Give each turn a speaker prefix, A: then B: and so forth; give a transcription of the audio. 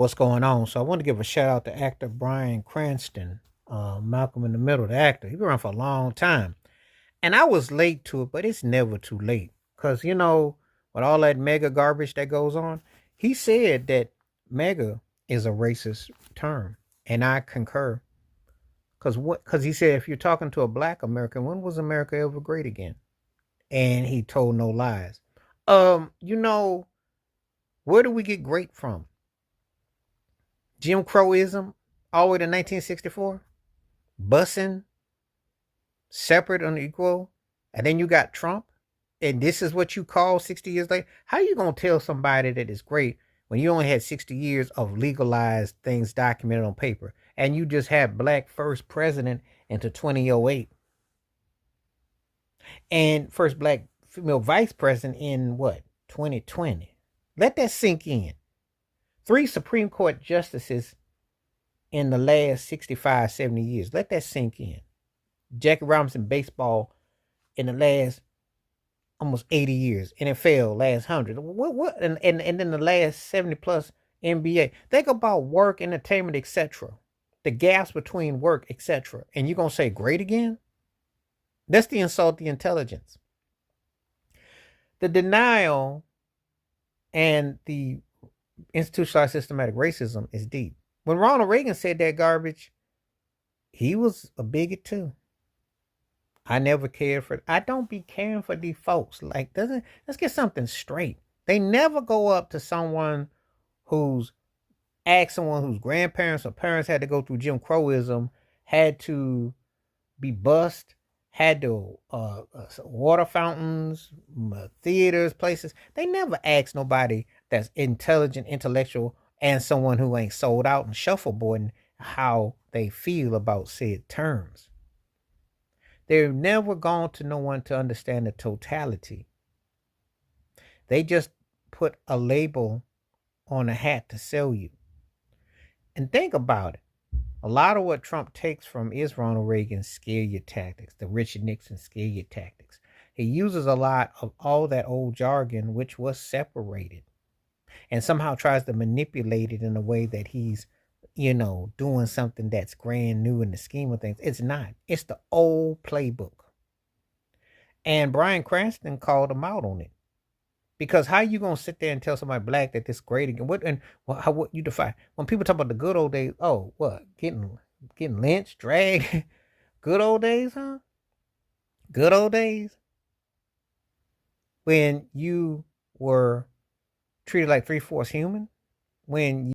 A: what's going on. So I want to give a shout out to actor Bryan Cranston, Malcolm in the Middle, the actor. He's been around for a long time. And I was late to it, but it's never too late. Because, with all that mega garbage that goes on, he said that mega is a racist term. And I concur. Because he said if you're talking to a black American, when was America ever great again? And he told no lies. Um, you know, where do we get great from? Jim Crowism all the way to 1964, busing, separate, unequal, and then you got Trump, and this is what you call 60 years later? How you going to tell somebody that it's great when you only had 60 years of legalized things documented on paper, and you just had black first president into 2008, and first black female vice president in what, 2020? Let that sink in. Three Supreme Court justices in the last 65, 70 years. Let that sink in. Jackie Robinson baseball in the last almost 80 years. NFL last 100. What and then the last 70 plus NBA. Think about work, entertainment, etc. The gaps between work, etc. And you're going to say great again? That's the insult to intelligence. The denial and the institutionalized systematic racism is deep. When Ronald Reagan said that garbage, he was a bigot too. I never cared for. I don't be caring for these folks. Like, doesn't let's get something straight. They never go up to someone who's asked someone whose grandparents or parents had to go through Jim Crowism, had to be bussed, had to water fountains, theaters, places. They never ask nobody that's intelligent, intellectual, and someone who ain't sold out and shuffleboarding how they feel about said terms. They've never gone to no one to understand the totality. They just put a label on a hat to sell you. And think about it. A lot of what Trump takes from is Ronald Reagan's scare you tactics, the Richard Nixon scare you tactics. He uses a lot of all that old jargon, which was separated, and somehow tries to manipulate it in a way that he's, doing something that's grand new in the scheme of things. It's not. It's the old playbook. And Bryan Cranston called him out on it. Because how you gonna sit there and tell somebody black that this great again? What you define when people talk about the good old days? Oh, what getting lynched, dragged? Good old days, huh? Good old days when you were treated like 3/4 human, when